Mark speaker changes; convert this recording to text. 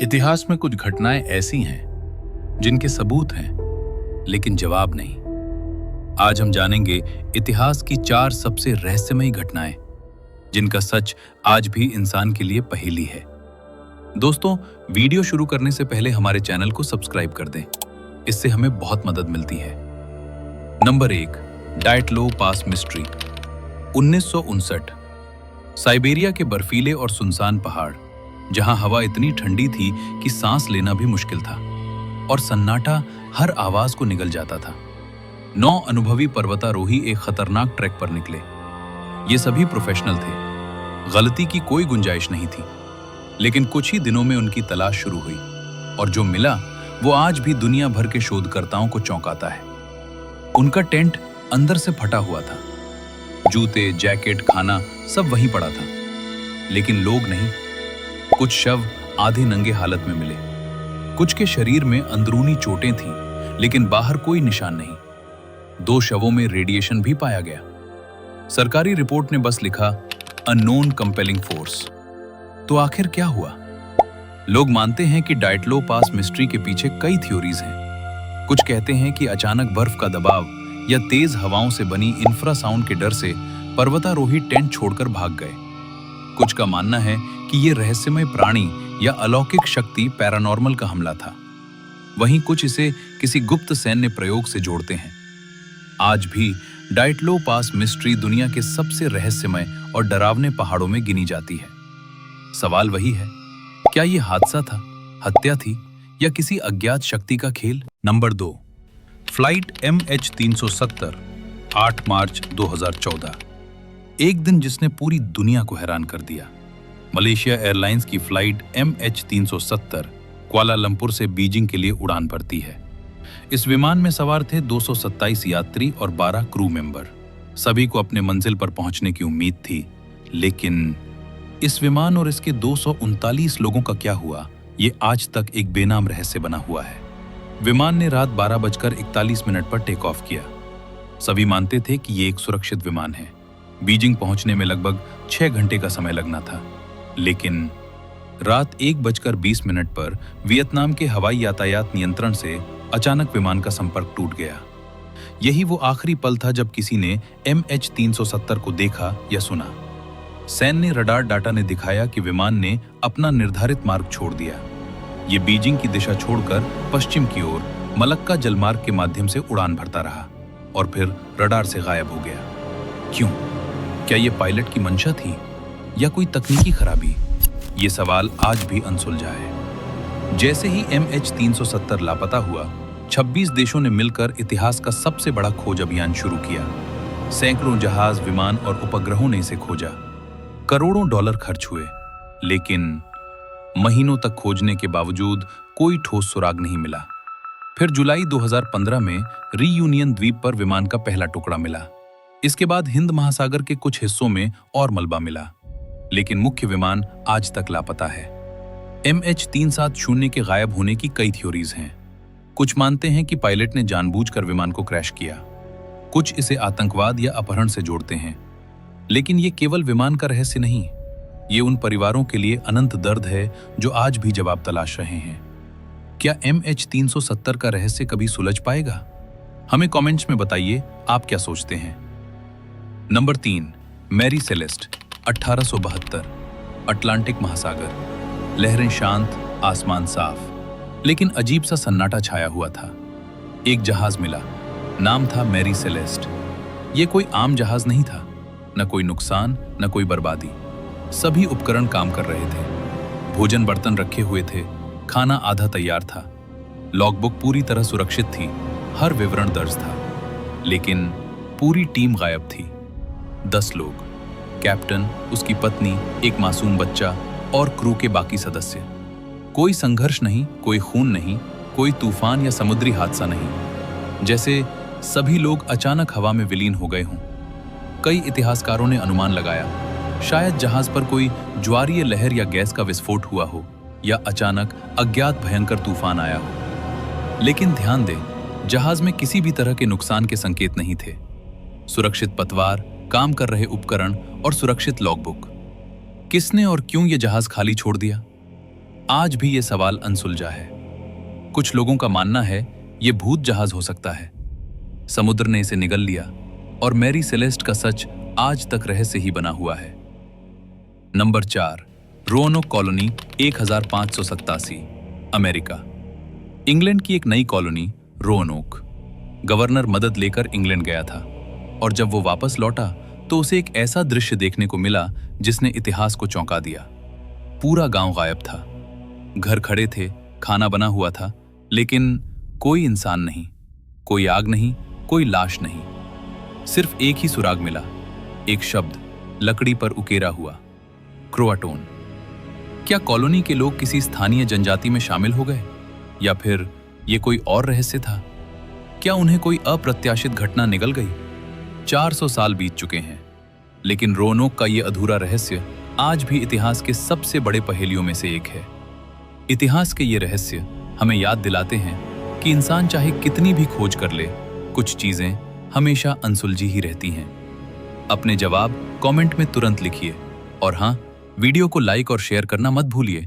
Speaker 1: इतिहास में कुछ घटनाएं ऐसी हैं जिनके सबूत हैं लेकिन जवाब नहीं। आज हम जानेंगे इतिहास की 4 सबसे रहस्यमयी घटनाएं जिनका सच आज भी इंसान के लिए पहेली है। दोस्तों, वीडियो शुरू करने से पहले हमारे चैनल को सब्सक्राइब कर दें, इससे हमें बहुत मदद मिलती है। नंबर 1, डाइटलो पास मिस्ट्री। 1959। साइबेरिया के बर्फीले और सुनसान पहाड़, जहां हवा इतनी ठंडी थी कि सांस लेना भी मुश्किल था और सन्नाटा हर आवाज को निगल जाता था। 9 अनुभवी पर्वतारोही एक खतरनाक ट्रैक पर निकले। ये सभी प्रोफेशनल थे, गलती की कोई गुंजाइश नहीं थी। लेकिन कुछ ही दिनों में उनकी तलाश शुरू हुई और जो मिला वो आज भी दुनिया भर के शोधकर्ताओं को चौंकाता है। उनका टेंट अंदर से फटा हुआ था, जूते, जैकेट, खाना सब वहीं पड़ा था, लेकिन लोग नहीं। कुछ शव आधे नंगे हालत में मिले, कुछ के शरीर में अंदरूनी चोटें थीं, लेकिन बाहर कोई निशान नहीं। 2 शवों में रेडिएशन भी पाया गया। सरकारी रिपोर्ट ने बस लिखा, अननोन कंपेलिंग फोर्स। तो आखिर क्या हुआ? लोग मानते हैं कि डाइटलो पास मिस्ट्री के पीछे कई थ्योरीज हैं। कुछ कहते हैं कि अचानक बर्फ का दबाव या तेज हवाओं से बनी इंफ्रासाउंड के डर से पर्वतारोही टेंट छोड़कर भाग गए। कुछ का मानना है कि ये रहस्यमय प्राणी या अलौकिक शक्ति पैरानॉर्मल का हमला था। वहीं कुछ इसे किसी गुप्त सैन्य प्रयोग से जोड़ते हैं। आज भी डाइटलो पास मिस्ट्री दुनिया के सबसे रहस्यमय और डरावने पहाड़ों में गिनी जाती है। सवाल वही है, क्या ये हादसा था, हत्या थी या किसी अज्ञात शक्ति का खेल? नंबर 2, फ्लाइट MH370, 8 मार्च 2014। एक दिन जिसने पूरी दुनिया को हैरान कर दिया। मलेशिया एयरलाइंस की फ्लाइट MH370 कुआलालंपुर से बीजिंग के लिए उड़ान भरती है। इस विमान में सवार थे 227 यात्री और 12 क्रू मेंबर। सभी को अपने मंजिल पर पहुंचने की उम्मीद थी, लेकिन इस विमान और इसके 239 लोगों का क्या हुआ, ये आज तक एक बेनाम रहस्य बना हुआ है। विमान ने रात 12:41 पर टेक ऑफ किया। सभी मानते थे कि ये एक सुरक्षित विमान है। बीजिंग पहुंचने में लगभग 6 घंटे का समय लगना था, लेकिन रात 1:20 पर वियतनाम के हवाई यातायात नियंत्रण से अचानक विमान का संपर्क टूट गया। यही वो आखिरी पल था जब किसी ने MH370 को देखा या सुना। सैन्य रडार डाटा ने दिखाया कि विमान ने अपना निर्धारित मार्ग छोड़ दिया। ये बीजिंग की दिशा छोड़कर पश्चिम की ओर मलक्का जलमार्ग के माध्यम से उड़ान भरता रहा और फिर रडार से गायब हो गया। क्यों? क्या ये पायलट की मंशा थी या कोई तकनीकी खराबी? ये सवाल आज भी अनसुलझा है। जैसे ही MH370 लापता हुआ, 26 देशों ने मिलकर इतिहास का सबसे बड़ा खोज अभियान शुरू किया। सैकड़ों जहाज, विमान और उपग्रहों ने इसे खोजा। करोड़ों डॉलर खर्च हुए, लेकिन महीनों तक खोजने के बावजूद कोई ठोस सुराग नहीं मिला। फिर जुलाई 2015 में रीयूनियन द्वीप पर विमान का पहला टुकड़ा मिला। इसके बाद हिंद महासागर के कुछ हिस्सों में और मलबा मिला, लेकिन मुख्य विमान आज तक लापता है। MH370 के गायब होने की कई थ्योरीज हैं। कुछ मानते हैं कि पायलट ने जानबूझकर विमान को क्रैश किया, कुछ इसे आतंकवाद या अपहरण से जोड़ते हैं। लेकिन ये केवल विमान का रहस्य नहीं, ये उन परिवारों के लिए अनंत दर्द है जो आज भी जवाब तलाश रहे हैं। क्या MH370 का रहस्य कभी सुलझ पाएगा? हमें कमेंट्स में बताइए, आप क्या सोचते हैं। Number 3, Mary Celeste, 1872। अटलांटिक महासागर, लहरें शांत, आसमान साफ, लेकिन अजीब सा सन्नाटा छाया हुआ था। एक जहाज मिला, नाम था मैरी सेलेस्ट। ये कोई आम जहाज नहीं था, न कोई नुकसान न कोई बर्बादी। सभी उपकरण काम कर रहे थे। भोजन बर्तन रखे हुए थे, खाना आधा तैयार था, लॉगबुक पूरी तरह सुरक्षित थी, हर विवरण दर्ज था। लेकिन पूरी टीम गायब थी। 10 लोग, कैप्टन, उसकी पत्नी, एक मासूम बच्चा और क्रू के बाकी सदस्य। कोई संघर्ष नहीं, कोई खून नहीं, कोई तूफान या समुद्री हादसा नहीं, जैसे सभी लोग अचानक हवा में विलीन हो गए हों। कई इतिहासकारों ने अनुमान लगाया, शायद जहाज पर कोई ज्वारीय लहर या गैस का विस्फोट हुआ हो या अचानक अज्ञात भयंकर तूफान आया हो। लेकिन ध्यान दें, जहाज में किसी भी तरह के नुकसान के संकेत नहीं थे। सुरक्षित पतवार, काम कर रहे उपकरण और सुरक्षित लॉगबुक। किसने और क्यों ये जहाज खाली छोड़ दिया? आज भी ये सवाल अनसुलझा है। कुछ लोगों का मानना है ये भूत जहाज हो सकता है, समुद्र ने इसे निगल लिया और मैरी सेलेस्ट का सच आज तक रहस्य ही बना हुआ है। नंबर 4, रोanoke कॉलोनी 1587, अमेरिका। इंग्लैंड की एक नई कॉलोनी रोanoke। गवर्नर मदद लेकर इंग्लैंड गया था और जब वो वापस लौटा तो उसे एक ऐसा दृश्य देखने को मिला जिसने इतिहास को चौंका दिया। पूरा गांव गायब था, घर खड़े थे, खाना बना हुआ था, लेकिन कोई इंसान नहीं, कोई आग नहीं, कोई लाश नहीं। सिर्फ एक ही सुराग मिला, एक शब्द लकड़ी पर उकेरा हुआ, क्रोआटोन। क्या कॉलोनी के लोग किसी स्थानीय जनजाति में शामिल हो गए, या फिर ये कोई और रहस्य था? क्या उन्हें कोई अप्रत्याशित घटना निगल गई? 400 साल बीत चुके हैं, लेकिन रोanoke का ये अधूरा रहस्य आज भी इतिहास के सबसे बड़े पहेलियों में से एक है। इतिहास के ये रहस्य हमें याद दिलाते हैं कि इंसान चाहे कितनी भी खोज कर ले, कुछ चीजें हमेशा अनसुलझी ही रहती हैं। अपने जवाब कमेंट में तुरंत लिखिए और हाँ, वीडियो को लाइक और शेयर करना मत भूलिए।